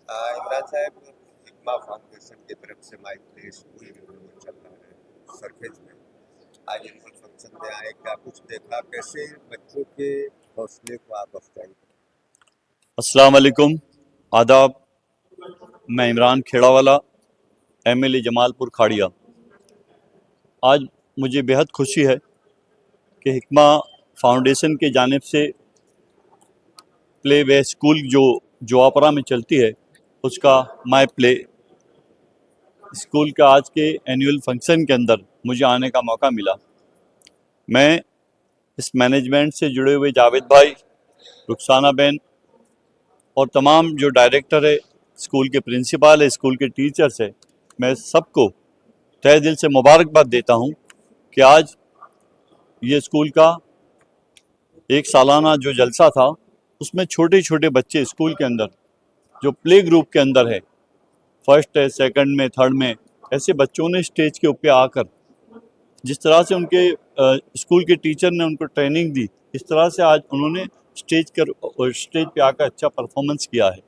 इमरान साहब, हिकमा फाउंडेशन की तरफ से माई प्ले स्कूल चल रहा है सरखेज में। आज एनुअल फंक्शन में आए, क्या कुछ देखा, कैसे बच्चों के हौसले को आप अफजाई करें? अस्सलाम वालेकुम, आदाब। मैं इमरान खेड़ावाला, एमएलए जमालपुर खाड़िया। आज मुझे बेहद खुशी है कि हिकमा फाउंडेशन के जानिब से प्ले वे स्कूल जो जोआपरा में चलती है, उसका माई प्ले स्कूल का आज के एनुअल फंक्शन के अंदर मुझे आने का मौका मिला। मैं इस मैनेजमेंट से जुड़े हुए जावेद भाई, रुखसाना बहन और तमाम जो डायरेक्टर है, स्कूल के प्रिंसिपल है, स्कूल के टीचर्स है, मैं सबको तहे दिल से मुबारकबाद देता हूं कि आज ये स्कूल का एक सालाना जो जलसा था, उसमें छोटे छोटे बच्चे स्कूल के अंदर जो प्ले ग्रुप के अंदर है, फर्स्ट है, सेकंड में, थर्ड में, ऐसे बच्चों ने स्टेज के ऊपर आकर जिस तरह से उनके स्कूल के टीचर ने उनको ट्रेनिंग दी, इस तरह से आज उन्होंने स्टेज पे आकर अच्छा परफॉर्मेंस किया है।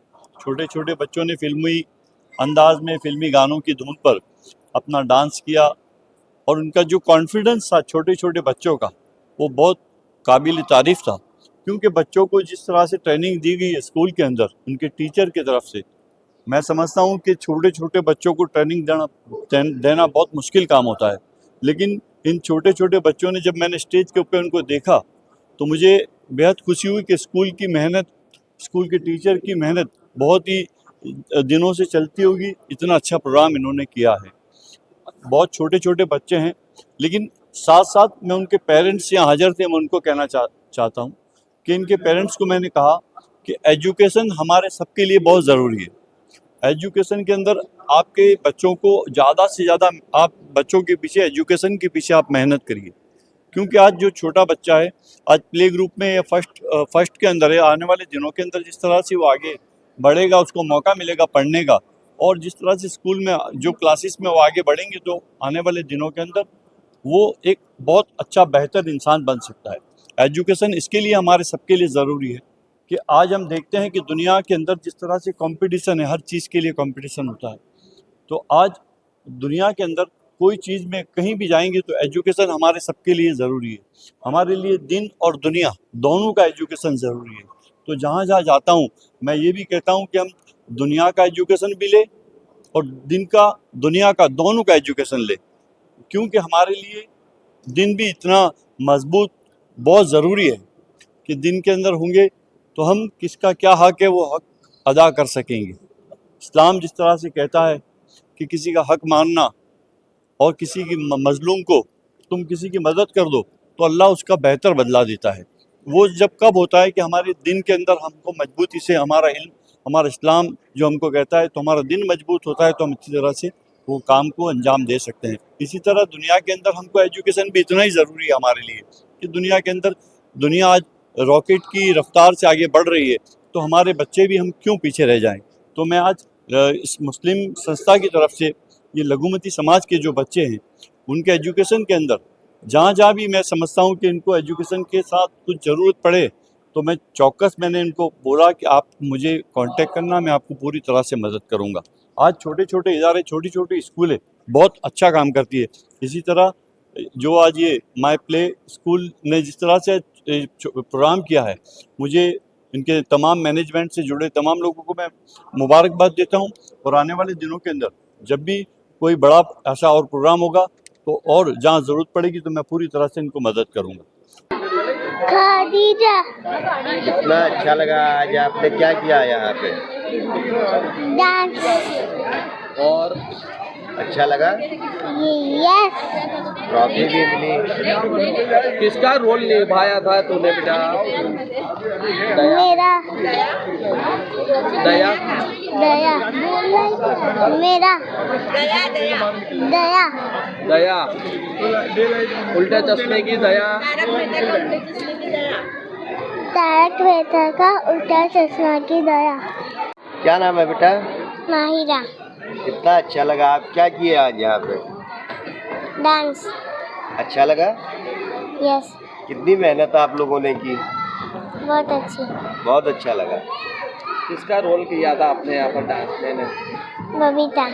छोटे छोटे बच्चों ने फिल्मी अंदाज में, फिल्मी गानों की धुन पर अपना डांस किया और उनका जो कॉन्फिडेंस था छोटे छोटे बच्चों का, वो बहुत काबिल तारीफ था। क्योंकि बच्चों को जिस तरह से ट्रेनिंग दी गई है स्कूल के अंदर उनके टीचर की तरफ से, मैं समझता हूँ कि छोटे छोटे बच्चों को ट्रेनिंग देना बहुत मुश्किल काम होता है। लेकिन इन छोटे छोटे बच्चों ने, जब मैंने स्टेज के ऊपर उनको देखा तो मुझे बेहद खुशी हुई कि स्कूल की मेहनत, स्कूल के टीचर की मेहनत बहुत ही दिनों से चलती होगी, इतना अच्छा प्रोग्राम इन्होंने किया है। बहुत छोटे छोटे बच्चे हैं, लेकिन साथ साथ मैं उनके पेरेंट्स यहाँ हाजिर थे, मैं उनको कहना चाहता हूँ कि इनके पेरेंट्स को मैंने कहा कि एजुकेशन हमारे सबके लिए बहुत ज़रूरी है। एजुकेशन के अंदर आपके बच्चों को ज़्यादा से ज़्यादा, आप बच्चों के पीछे, एजुकेशन के पीछे आप मेहनत करिए। क्योंकि आज जो छोटा बच्चा है, आज प्ले ग्रुप में या फर्स्ट के अंदर है, आने वाले दिनों के अंदर जिस तरह से वो आगे बढ़ेगा, उसको मौका मिलेगा पढ़ने का, और जिस तरह से स्कूल में जो क्लासेस में वो आगे बढ़ेंगे, तो आने वाले दिनों के अंदर वो एक बहुत अच्छा बेहतर इंसान बन सकता है। एजुकेशन इसके लिए हमारे सबके लिए ज़रूरी है कि आज हम देखते हैं कि दुनिया के अंदर जिस तरह से कंपटीशन है, हर चीज़ के लिए कंपटीशन होता है। तो आज दुनिया के अंदर कोई चीज़ में कहीं भी जाएंगे तो एजुकेशन हमारे सबके लिए ज़रूरी है। हमारे लिए दिन और दुनिया दोनों का एजुकेशन ज़रूरी है। तो जहाँ जहाँ जाता हूँ मैं ये भी कहता हूँ कि हम दुनिया का एजुकेशन भी लें और दिन का, दुनिया का, दोनों का एजुकेशन लें। क्योंकि हमारे लिए दिन भी इतना मजबूत, बहुत ज़रूरी है कि दिन के अंदर होंगे तो हम किसका क्या हक है वो हक अदा कर सकेंगे। इस्लाम जिस तरह से कहता है कि किसी का हक मानना और किसी की मजलूम को तुम किसी की मदद कर दो तो अल्लाह उसका बेहतर बदला देता है। वो जब कब होता है कि हमारे दिन के अंदर हमको मजबूती से, हमारा इल्म, हमारा इस्लाम जो हमको कहता है, तो हमारा दिन मजबूत होता है तो हम अच्छी तरह से वो काम को अंजाम दे सकते हैं। इसी तरह दुनिया के अंदर हमको एजुकेशन भी इतना ही ज़रूरी है हमारे लिए कि दुनिया के अंदर, दुनिया आज रॉकेट की रफ्तार से आगे बढ़ रही है, तो हमारे बच्चे भी हम क्यों पीछे रह जाएं। तो मैं आज इस मुस्लिम संस्था की तरफ से ये लघुमती समाज के जो बच्चे हैं उनके एजुकेशन के अंदर जहाँ जहाँ भी मैं समझता हूँ कि इनको एजुकेशन के साथ कुछ ज़रूरत पड़े तो मैं चौकस, मैंने इनको बोला कि आप मुझे कांटेक्ट करना, मैं आपको पूरी तरह से मदद करूँगा। आज छोटे छोटे इदारे, छोटी छोटी स्कूलें बहुत अच्छा काम करती है। इसी तरह जो आज ये माई प्ले स्कूल ने जिस तरह से प्रोग्राम किया है, मुझे इनके तमाम मैनेजमेंट से जुड़े तमाम लोगों को मैं मुबारकबाद देता हूँ। और आने वाले दिनों के अंदर जब भी कोई बड़ा ऐसा और प्रोग्राम होगा तो और जहाँ ज़रूरत पड़ेगी तो मैं पूरी तरह से इनको मदद करूँगा। खदीजा, कितना अच्छा लगा आज आपने क्या किया यहाँ पे? डांस। और अच्छा लगा? यस। ट्रॉफी भी मिली। किसका रोल निभाया था तूने बेटा? मेरा। दया। दया। मेरा। दया। दया, उल्टे चश्मे की दया। तारक मेहता का उल्टा चश्मा की दया। क्या नाम है बेटा? माहिरा। कितना अच्छा लगा, आप क्या किए आज यहाँ पे? डांस। अच्छा लगा? यस। कितनी मेहनत आप लोगों ने की? बहुत अच्छी। बहुत अच्छा लगा। किसका रोल किया था आपने यहाँ पर डांस में? बबीता।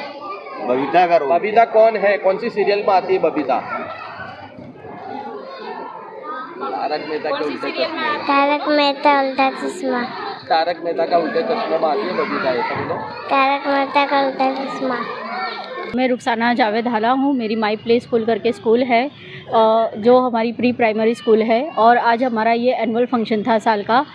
बबीता का रोल। बबीता कौन है? कौन सी सीरियल में आती है बबीता? तारक मेहता के उल्टे चश्मे। तारक मेहता उल्टा चश्मा। तारक मेहता का उल्टे चश्मे में आती है बबीता, ऐसा बोलो। तारक मेहता का उल्टा चश्मा। मैं रुखसाना जावेद हाला हूँ। मेरी माई प्ले स्कूल करके स्कूल है जो हमारी प्री प्राइमरी स्कूल है, और आज हमारा ये एनुअल फंक्शन था साल का।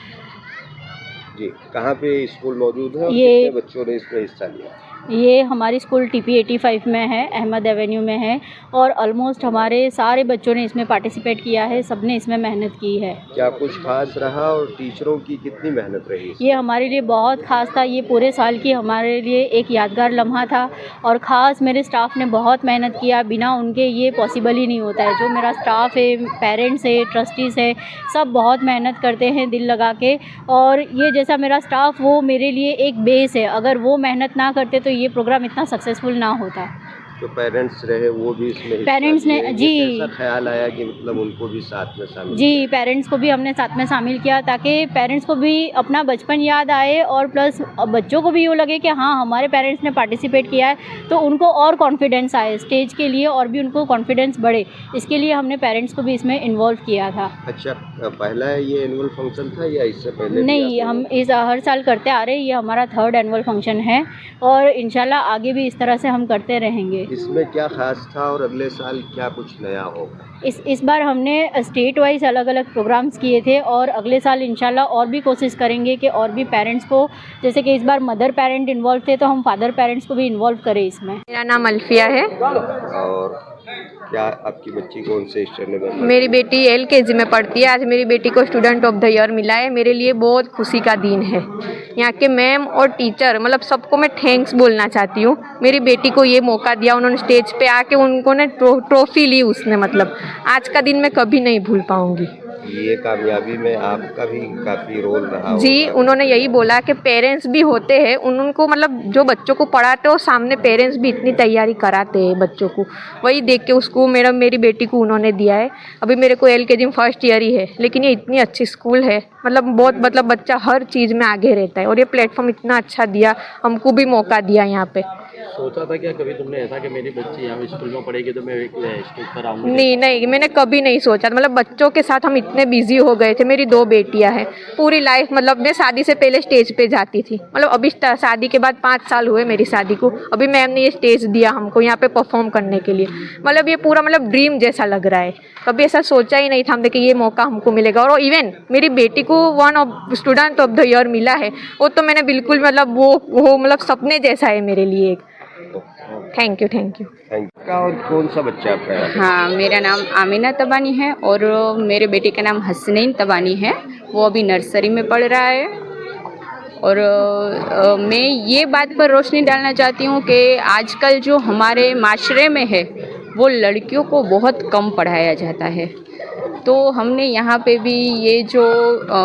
जी, कहाँ पे स्कूल मौजूद है और ये- कितने बच्चों ने इसमें हिस्सा लिया? ये हमारी स्कूल TP 85 में है, अहमद एवेन्यू में है, और ऑलमोस्ट हमारे सारे बच्चों ने इसमें पार्टिसिपेट किया है, सबने इसमें मेहनत की है। क्या कुछ खास रहा और टीचरों की कितनी मेहनत रही? ये हमारे लिए बहुत ख़ास था। ये पूरे साल की हमारे लिए एक यादगार लम्हा था, और ख़ास मेरे स्टाफ ने बहुत मेहनत किया। बिना उनके ये पॉसिबल ही नहीं होता है। जो मेरा स्टाफ है, पेरेंट्स है, ट्रस्टीज़ है, सब बहुत मेहनत करते हैं दिल लगा के। और ये जैसा मेरा स्टाफ, वो मेरे लिए एक बेस है। अगर वो मेहनत ना करते तो ये प्रोग्राम इतना सक्सेसफुल ना होता। जो पेरेंट्स रहे वो भी इसमें हिस्सा पेरेंट्स ने- लिए। जी। कैसा ख्याल आया कि मतलब उनको भी साथ में शामिल जी, पेरेंट्स को भी हमने साथ में शामिल किया, ताकि पेरेंट्स को भी अपना बचपन याद आए, और प्लस बच्चों को भी यूँ लगे कि हाँ, हमारे पेरेंट्स ने पार्टिसिपेट किया है, तो उनको और कॉन्फिडेंस आए स्टेज के लिए, और भी उनको कॉन्फिडेंस बढ़े। इसके लिए हमने पेरेंट्स को भी इसमें इन्वॉल्व किया था। अच्छा, पहला ये एनुअल फंक्शन था या इससे पहले? नहीं, हम इस हर साल करते आ रहे हैं। ये हमारा 3rd एनुअल फंक्शन है, और इंशाल्लाह आगे भी इस तरह से हम करते रहेंगे। इसमें क्या खास था और अगले साल क्या कुछ नया होगा? इस बार हमने स्टेट वाइज अलग अलग प्रोग्राम्स किए थे, और अगले साल इंशाल्लाह और भी कोशिश करेंगे कि और भी पेरेंट्स को, जैसे कि इस बार मदर पेरेंट इन्वॉल्व थे, तो हम फादर पेरेंट्स को भी इन्वॉल्व करें इसमें। मेरा नाम अल्फिया है। और क्या आपकी बच्ची कौन से स्टैंडर्ड में? मेरी बेटी LKG में पढ़ती है। आज मेरी बेटी को स्टूडेंट ऑफ द ईयर मिला है। मेरे लिए बहुत खुशी का दिन है। यहाँ के मैम और टीचर, मतलब सबको मैं थैंक्स बोलना चाहती हूँ। मेरी बेटी को ये मौका दिया, उन्होंने स्टेज पे आके उनको ने ट्रॉफी ली उसने, मतलब आज का दिन मैं कभी नहीं भूल पाऊँगी। ये कामयाबी में आपका भी काफी रोल रहा जी, होगा। उन्होंने यही बोला कि पेरेंट्स भी होते हैं, उनको मतलब जो बच्चों को पढ़ाते हो सामने पेरेंट्स भी इतनी तैयारी कराते हैं बच्चों को, वही देख के उसको मेरी बेटी को उन्होंने दिया है। अभी मेरे को LKG में 1st ईयर ही है, लेकिन ये इतनी अच्छी स्कूल है, मतलब बहुत, मतलब बच्चा हर चीज़ में आगे रहता है, और ये प्लेटफॉर्म इतना अच्छा दिया, हमको भी मौका दिया यहाँ पे। सोचा था क्या कभी तुमने ऐसा कि मेरी बच्ची यहाँ स्कूल में पढ़ेगी तो मैं एक स्टेज पर आऊँगी? नहीं, मैंने कभी नहीं सोचा। मतलब बच्चों के साथ हम इतने बिजी हो गए थे। मेरी 2 बेटियां हैं। पूरी लाइफ, मतलब मैं शादी से पहले स्टेज पे जाती थी, मतलब अभी शादी के बाद 5 साल हुए मेरी शादी को। अभी मैम ने ये स्टेज दिया हमको यहाँ पे परफॉर्म करने के लिए, मतलब ये पूरा मतलब ड्रीम जैसा लग रहा है। कभी ऐसा सोचा ही नहीं था हमने कि ये मौका हमको मिलेगा। और इवन मेरी बेटी को स्टूडेंट ऑफ द ईयर मिला है, वो तो मैंने बिल्कुल, मतलब वो मतलब सपने जैसा है मेरे लिए एक। Thank you. Thank you. और कौन सा बच्चा आपका है? हाँ, मेरा नाम आमिना तबानी है, और मेरे बेटे का नाम हसनैन तबानी है। वो अभी नर्सरी में पढ़ रहा है। और मैं ये बात पर रोशनी डालना चाहती हूँ कि आजकल जो हमारे माशरे में है, वो लड़कियों को बहुत कम पढ़ाया जाता है। तो हमने यहाँ पे भी ये जो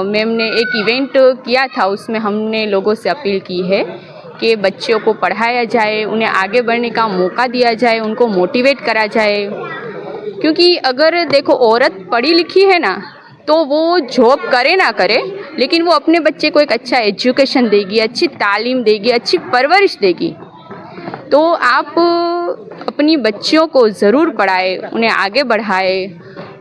मैम ने एक इवेंट किया था, उसमें हमने लोगों से अपील की है कि बच्चों को पढ़ाया जाए, उन्हें आगे बढ़ने का मौका दिया जाए, उनको मोटिवेट करा जाए। क्योंकि अगर देखो, औरत पढ़ी लिखी है ना, तो वो जॉब करे ना करे, लेकिन वो अपने बच्चे को एक अच्छा एजुकेशन देगी, अच्छी तालीम देगी, अच्छी परवरिश देगी। तो आप अपनी बच्चियों को ज़रूर पढ़ाए, उन्हें आगे बढ़ाए।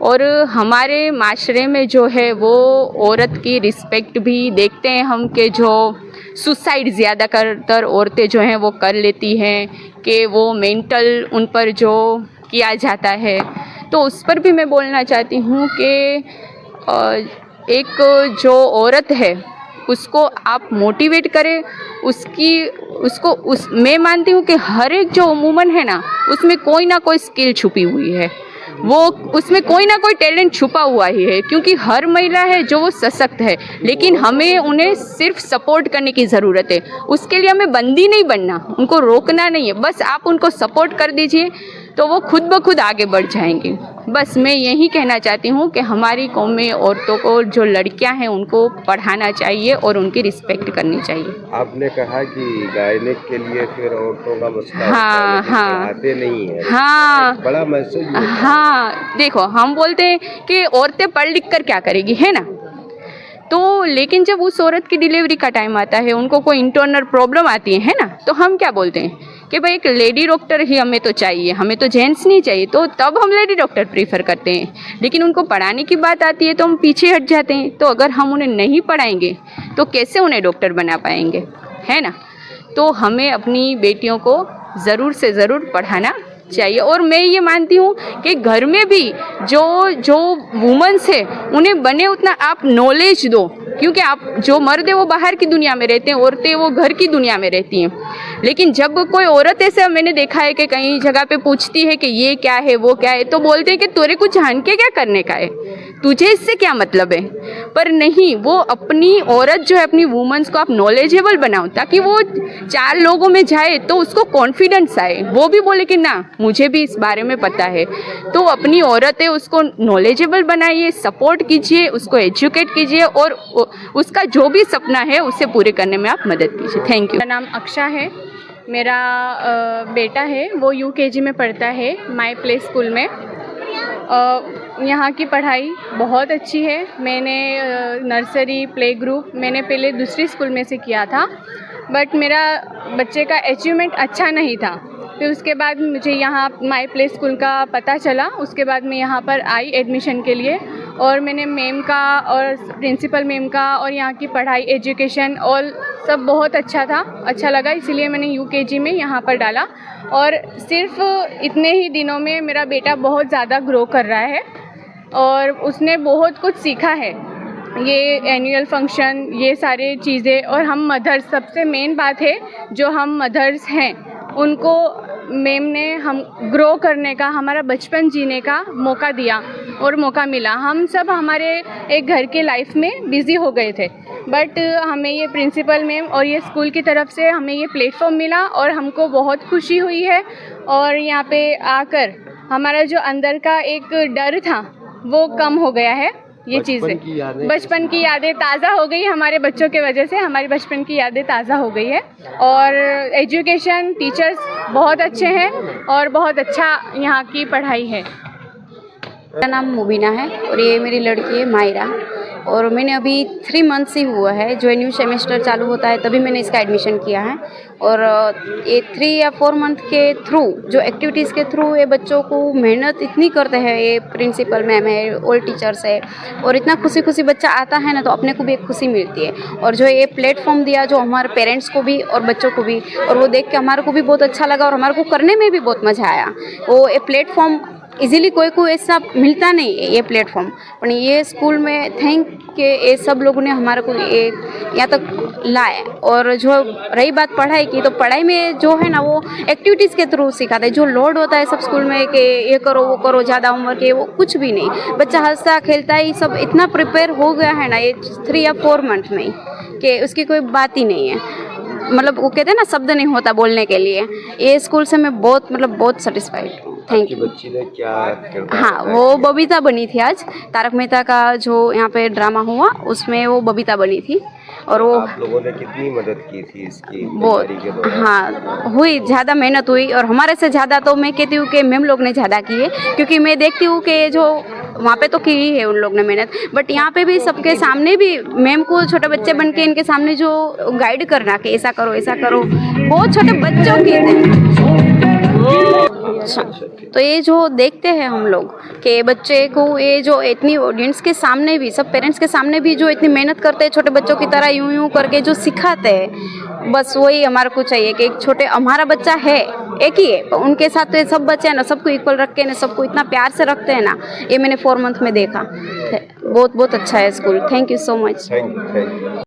और हमारे माशरे में जो है वो औरत की रिस्पेक्ट भी देखते हैं हम, कि जो सुसाइड ज़्यादातर औरतें जो हैं वो कर लेती हैं, कि वो मेंटल उन पर जो किया जाता है। तो उस पर भी मैं बोलना चाहती हूँ कि एक जो औरत है उसको आप मोटिवेट करें, मैं मानती हूँ कि हर एक जो वुमन है ना, उसमें कोई ना कोई स्किल छुपी हुई है, वो उसमें कोई ना कोई टैलेंट छुपा हुआ ही है। क्योंकि हर महिला है जो वो सशक्त है, लेकिन हमें उन्हें सिर्फ सपोर्ट करने की ज़रूरत है। उसके लिए हमें बंदी नहीं बनना, उनको रोकना नहीं है, बस आप उनको सपोर्ट कर दीजिए तो वो खुद ब खुद आगे बढ़ जाएंगी। बस मैं यही कहना चाहती हूँ कि हमारी कौम में औरतों को, जो लड़कियां हैं, उनको पढ़ाना चाहिए और उनकी रिस्पेक्ट करनी चाहिए। आपने कहा कि गायने के लिए फिर औरतों का मसला हाँ, होता है, हाँ। पढ़ाते नहीं है। हाँ, बड़ा मैसेज होता है। हाँ, देखो, हम बोलते हैं कि औरतें पढ़ लिख कर क्या करेगी, है ना, तो लेकिन जब उस औरत की डिलीवरी का टाइम आता है, उनको कोई इंटरनल प्रॉब्लम आती है ना, तो हम क्या बोलते हैं कि भाई एक लेडी डॉक्टर ही हमें तो चाहिए, हमें तो जेंट्स नहीं चाहिए, तो तब हम लेडी डॉक्टर प्रीफर करते हैं। लेकिन उनको पढ़ाने की बात आती है तो हम पीछे हट जाते हैं। तो अगर हम उन्हें नहीं पढ़ाएंगे तो कैसे उन्हें डॉक्टर बना पाएंगे, है ना। तो हमें अपनी बेटियों को ज़रूर से ज़रूर पढ़ाना चाहिए। और मैं ये मानती हूँ कि घर में भी जो वुमेन्स है उन्हें बने उतना आप नॉलेज दो, क्योंकि आप जो मर्द है वो बाहर की दुनिया में रहते हैं, औरतें वो घर की दुनिया में रहती हैं। लेकिन जब कोई औरत ऐसे मैंने देखा है कि कहीं जगह पे पूछती है कि ये क्या है वो क्या है, तो बोलते हैं कि तेरे को जान के क्या करने का है, तुझे इससे क्या मतलब है। पर नहीं, वो अपनी औरत जो है, अपनी वुमेन्स को आप नॉलेजेबल बनाओ ताकि वो 4 लोगों में जाए तो उसको कॉन्फिडेंस आए, वो भी बोले कि ना मुझे भी इस बारे में पता है। तो अपनी औरत है उसको नॉलेजेबल बनाइए, सपोर्ट कीजिए, उसको एजुकेट कीजिए और उसका जो भी सपना है उसे पूरे करने में आप मदद कीजिए। Thank you. मेरा नाम अक्षा है, मेरा बेटा है वो UKG में पढ़ता है माई प्ले स्कूल में। यहाँ की पढ़ाई बहुत अच्छी है। मैंने नर्सरी प्ले ग्रुप मैंने पहले दूसरी स्कूल में से किया था, बट मेरा बच्चे का अचीवमेंट अच्छा नहीं था। फिर उसके बाद मुझे यहाँ माई प्ले स्कूल का पता चला, उसके बाद मैं यहाँ पर आई एडमिशन के लिए और मैंने मैम का और प्रिंसिपल मैम का और यहाँ की पढ़ाई एजुकेशन और सब बहुत अच्छा था, अच्छा लगा, इसीलिए मैंने UKG में यहाँ पर डाला। और सिर्फ इतने ही दिनों में मेरा बेटा बहुत ज़्यादा ग्रो कर रहा है और उसने बहुत कुछ सीखा है, ये एनुअल फंक्शन, ये सारी चीज़ें। और हम मदर्स, सबसे मेन बात है जो हम मदर्स हैं उनको मैम ने हम ग्रो करने का, हमारा बचपन जीने का मौका दिया और मौका मिला। हम सब हमारे एक घर के लाइफ में बिज़ी हो गए थे, बट हमें ये प्रिंसिपल मैम और ये स्कूल की तरफ से हमें ये प्लेटफॉर्म मिला और हमको बहुत खुशी हुई है। और यहाँ पे आकर हमारा जो अंदर का एक डर था वो कम हो गया है। ये चीज़ें, बचपन की यादें ताज़ा हो गई हमारे बच्चों के वजह से, हमारी बचपन की यादें ताज़ा हो गई है। और एजुकेशन, टीचर्स बहुत अच्छे हैं और बहुत अच्छा यहाँ की पढ़ाई है। मेरा नाम मुबीना है और ये मेरी लड़की है मायरा। और मैंने अभी 3 मंथ्स ही हुआ है, जो न्यू सेमेस्टर चालू होता है तभी मैंने इसका एडमिशन किया है। और ये 3 या 4 मंथ के थ्रू, जो एक्टिविटीज़ के थ्रू ये बच्चों को मेहनत इतनी करते हैं, ये प्रिंसिपल मैम है, ऑल टीचर्स है, और इतना खुशी खुशी बच्चा आता है ना, तो अपने को भी एक खुशी मिलती है। और जो ये प्लेटफॉर्म दिया जो हमारे पेरेंट्स को भी और बच्चों को भी, और वो देख के हमारे को भी बहुत अच्छा लगा और हमारे को करने में भी बहुत मज़ा आया। वो ये प्लेटफॉर्म इजीली कोई ऐसा मिलता नहीं है, ये प्लेटफॉर्म। पर ये स्कूल में थैंक के ये सब लोगों ने हमारे को ये यहाँ तक लाए। और जो रही बात पढ़ाई की, तो पढ़ाई में जो है ना वो एक्टिविटीज़ के थ्रू सिखाते हैं। जो लोड होता है सब स्कूल में कि ये करो वो करो, ज़्यादा होमवर्क है, वो कुछ भी नहीं। बच्चा हंसता खेलता ही सब इतना प्रिपेयर हो गया है ना ये 3 या 4 मंथ में कि उसकी कोई बात ही नहीं है। मतलब वो कहते हैं ना, शब्द नहीं होता बोलने के लिए। ये स्कूल से मैं बहुत सेटिस्फाइड हूँ। Thank you. बच्ची ने क्या हाँ, वो बबीता बनी थी। आज तारक मेहता का जो यहाँ पे ड्रामा हुआ उसमें वो बबीता बनी थी। और वो आप लोगों ने कितनी मदद की थी इसकी बहुत, हाँ हुई, ज़्यादा मेहनत हुई। और हमारे से ज़्यादा तो मैं कहती हूँ कि मैम लोग ने ज़्यादा की है, क्योंकि मैं देखती हूँ कि जो वहाँ पे तो की ही है उन लोग ने मेहनत, बट यहाँ पे भी सबके सामने भी मैम को छोटे बच्चे बन के इनके सामने जो गाइड करना कि ऐसा करो ऐसा करो, बहुत छोटे बच्चों की थे। अच्छा, तो ये जो देखते हैं हम लोग कि बच्चे को ये जो इतनी ऑडियंस के सामने भी, सब पेरेंट्स के सामने भी जो इतनी मेहनत करते हैं छोटे बच्चों की तरह, यूं करके जो सिखाते हैं, बस वही हमारे को चाहिए कि एक छोटे, हमारा बच्चा है एक ही है, उनके साथ तो ये सब बच्चे हैं ना, सबको इक्वल रख के ना, सबको इतना प्यार से रखते हैं ना। ये मैंने 4 मंथ में देखा, बहुत अच्छा है school. Thank you so much. Thank you.